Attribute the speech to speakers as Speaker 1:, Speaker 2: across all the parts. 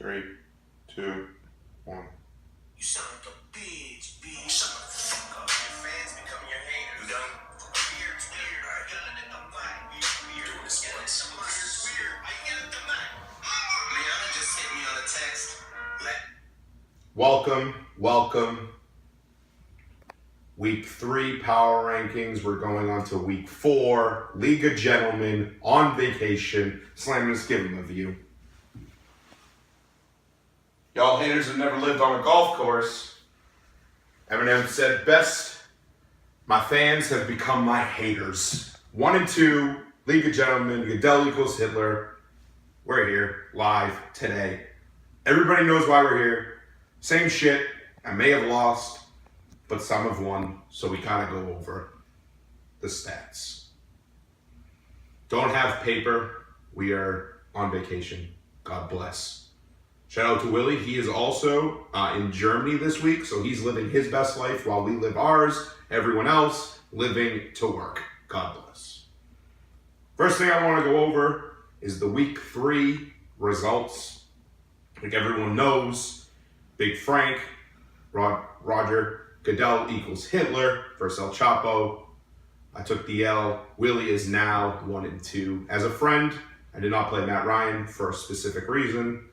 Speaker 1: 3, 2, 1.
Speaker 2: You sound like a bitch, bitch. Shut the fuck up. Your fans become your haters. You done? Weird. Alright, yelling at the mic. Weird. Doing this one. Weird. I yell at the mic. Rihanna just hit me on a text.
Speaker 1: Welcome. Week 3 power rankings. We're going on to week 4. League of Gentlemen on vacation. Slam, just give them a view. Y'all haters have never lived on a golf course. Eminem said best, my fans have become my haters. 1 and 2, League of Gentlemen, Goodell equals Hitler. We're here, live, today. Everybody knows why we're here. Same shit, I may have lost, but some have won, so we kind of go over the stats. Don't have paper, we are on vacation. God bless. Shout out to Willie. He is also in Germany this week, so he's living his best life while we live ours. Everyone else living to work. God bless. First thing I want to go over is the week 3 results. Like everyone knows, Big Frank, Roger Goodell equals Hitler versus El Chapo. I took the L. Willie is now 1 and 2. As a friend, I did not play Matt Ryan for a specific reason.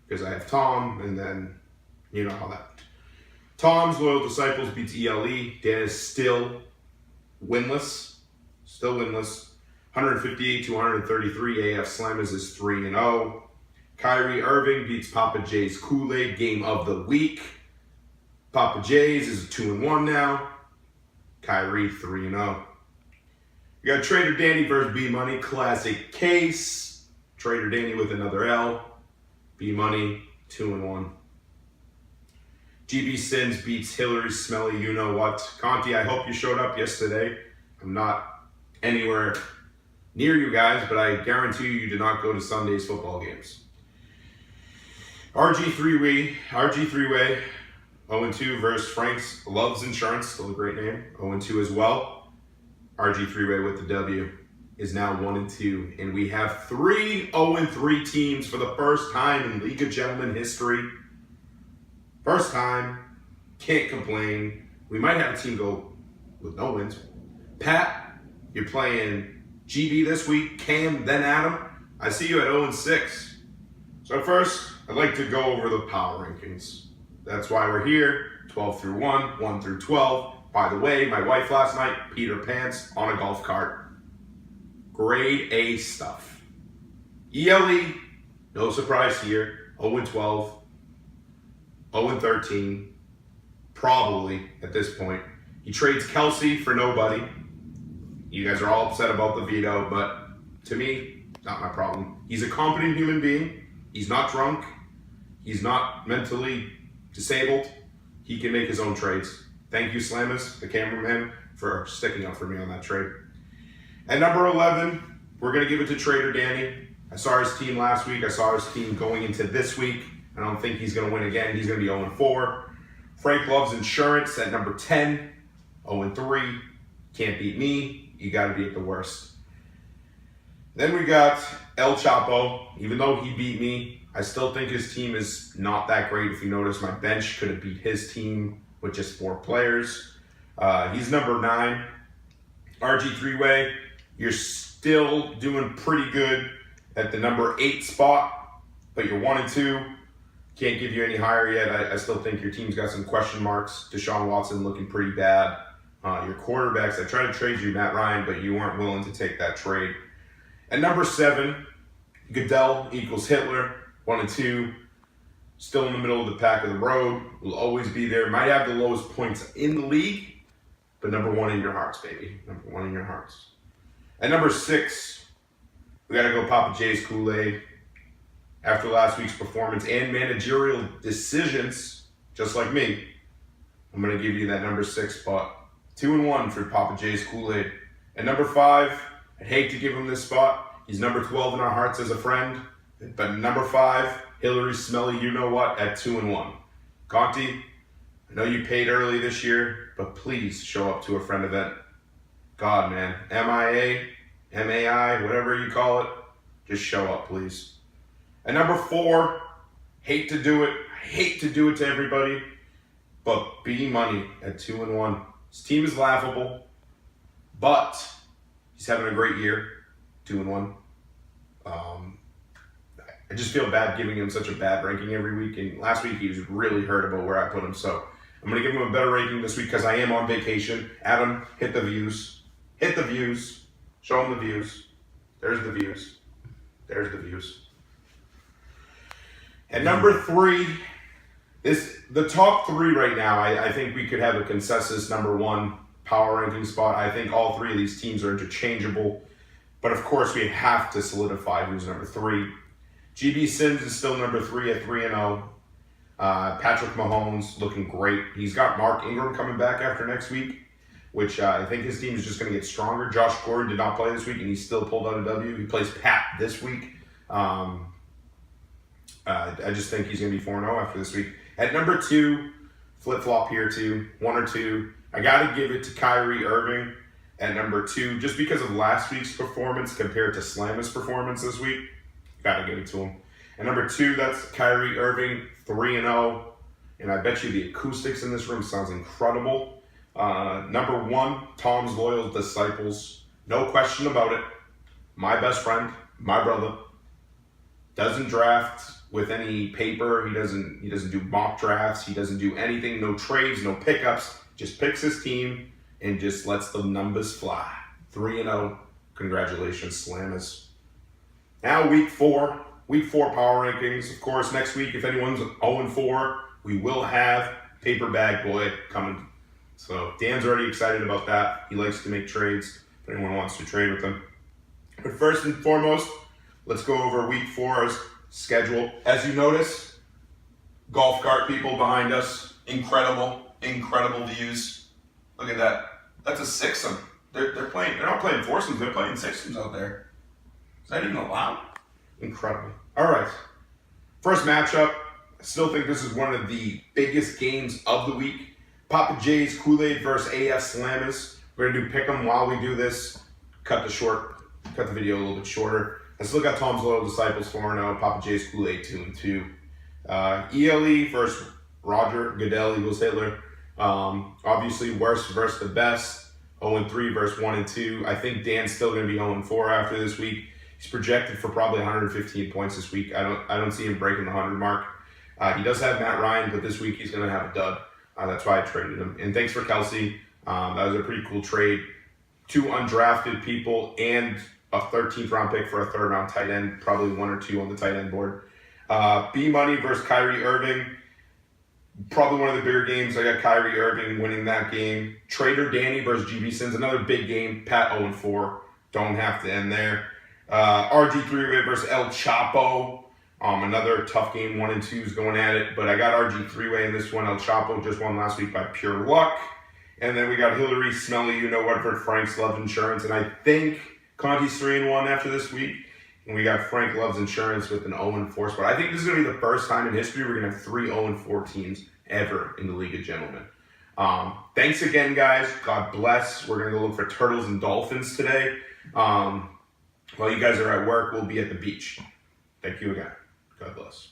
Speaker 1: Because I have Tom, and then you know how that. Tom's Loyal Disciples beats ELE. Dan is still winless. 158 to 133. AF Slammers is 3 and 0. Kyrie Irving beats Papa J's Kool-Aid game of the week. Papa J's is 2 and 1 now. Kyrie 3 and 0. We got Trader Danny versus B Money. Classic case. Trader Danny with another L. B Money, 2 and 1. GB Sins beats Hillary Smelly, you know what. Conti, I hope you showed up yesterday. I'm not anywhere near you guys, but I guarantee you did not go to Sunday's football games. RG3-way, 0-2 versus Frank's Loves Insurance, still a great name, 0-2 as well. RG3-way with the W. Is now 1 and 2, and we have 3 0-3 teams for the first time in League of Gentlemen history. First time, can't complain. We might have a team go with no wins. Pat, you're playing GB this week, Cam, then Adam. I see you at 0-6. So first, I'd like to go over the power rankings. That's why we're here, 12 through 1, 1 through 12. By the way, my wife last night, Peter Pants, on a golf cart. Grade A stuff. ELE, no surprise here, 0-12, 0-13, probably at this point. He trades Kelsey for nobody. You guys are all upset about the veto, but to me, not my problem. He's a competent human being. He's not drunk. He's not mentally disabled. He can make his own trades. Thank you, Slamus, the cameraman, for sticking up for me on that trade. At number 11, we're going to give it to Trader Danny. I saw his team last week. I saw his team going into this week. I don't think he's going to win again. He's going to be 0-4. Frank Loves Insurance at number 10, 0-3. Can't beat me. You got to be at the worst. Then we got El Chapo. Even though he beat me, I still think his team is not that great. If you notice, my bench could have beat his team with just 4 players. He's number 9. RG3-way. You're still doing pretty good at the number 8 spot, but you're 1 and 2. Can't give you any higher yet. I still think your team's got some question marks. Deshaun Watson looking pretty bad. Your quarterbacks, I tried to trade you Matt Ryan, but you weren't willing to take that trade. At number 7, Goodell equals Hitler, 1 and 2. Still in the middle of the pack of the road. Will always be there. Might have the lowest points in the league, but number 1 in your hearts, baby. Number 1 in your hearts. At number 6, we got to go Papa J's Kool-Aid. After last week's performance and managerial decisions, just like me, I'm going to give you that number 6 spot. 2 and 1 for Papa J's Kool-Aid. At number 5, I'd hate to give him this spot. He's number 12 in our hearts as a friend. But number 5, Hillary Smelly, you know what, at 2 and 1. Conti, I know you paid early this year, but please show up to a friend event. God, man. MIA, MAI, whatever you call it, just show up, please. At number 4, Hate to do it. I hate to do it to everybody. But B Money at 2-1. His team is laughable, but he's having a great year. 2-1. I just feel bad giving him such a bad ranking every week. And last week he was really hurt about where I put him. So I'm going to give him a better ranking this week because I am on vacation. Adam, hit the views. Hit the views. Show him the views. There's the views. There's the views. At number 3, the top 3 right now, I think we could have a consensus number 1 power ranking spot. I think all 3 of these teams are interchangeable. But of course, we have to solidify who's number 3. GB Sims is still number 3 at 3-0. Patrick Mahomes looking great. He's got Mark Ingram coming back after next week, which I think his team is just going to get stronger. Josh Gordon did not play this week, and he still pulled out a W. He plays Pat this week. I just think he's going to be 4-0 after this week. At number 2, flip-flop here too, 1 or 2. I got to give it to Kyrie Irving at number 2, just because of last week's performance compared to Slammer's performance this week. Got to give it to him. And number 2, that's Kyrie Irving, 3-0. And I bet you the acoustics in this room sounds incredible. Number 1, Tom's Loyal Disciples. No question about it. My best friend, my brother, doesn't draft with any paper. He doesn't do mock drafts. He doesn't do anything. No trades, no pickups. Just picks his team and just lets the numbers fly. 3-0. Congratulations, Slammers. Now week 4 power rankings. Of course, next week, if anyone's 0-4, we will have Paper Bag Boy coming. So Dan's already excited about that. He likes to make trades if anyone wants to trade with him. But first and foremost, let's go over week 4's schedule. As you notice, golf cart people behind us. Incredible views. Look at that. That's a sixsome. They're not playing foursomes, they're playing sixsomes out there. Is that even allowed? Incredible. All right. First matchup. I still think this is one of the biggest games of the week. Papa J's Kool-Aid versus AF Slammers. We're going to do pick'em while we do this. Cut the video a little bit shorter. I still got Tom's Loyal Disciples 4-0. Papa J's Kool-Aid 2-2. ELE versus Roger Goodell, Eagles Hitler. Obviously, worst versus the best. 0-3 versus 1-2. I think Dan's still going to be 0-4 after this week. He's projected for probably 115 points this week. I don't see him breaking the 100 mark. He does have Matt Ryan, but this week he's going to have a dud. That's why I traded him. And thanks for Kelsey. That was a pretty cool trade. 2 undrafted people and a 13th round pick for a 3rd round tight end. Probably 1 or 2 on the tight end board. B Money versus Kyrie Irving. Probably one of the bigger games. I got Kyrie Irving winning that game. Trader Danny versus GB Sins. Another big game. Pat 0-4. Don't have to end there. RG3 versus El Chapo. Another tough game. 1-2 is going at it. But I got RG3 in this one. El Chapo just won last week by pure luck. And then we got Hillary, Smelly, You Know What, for Frank's Love Insurance. And I think Conti's 3-1 after this week. And we got Frank Loves Insurance with an 0-4 spot. I think this is going to be the first time in history we're going to have 3 0-4 teams ever in the League of Gentlemen. Thanks again, guys. God bless. We're going to go look for turtles and dolphins today. While you guys are at work, we'll be at the beach. Thank you again. God bless.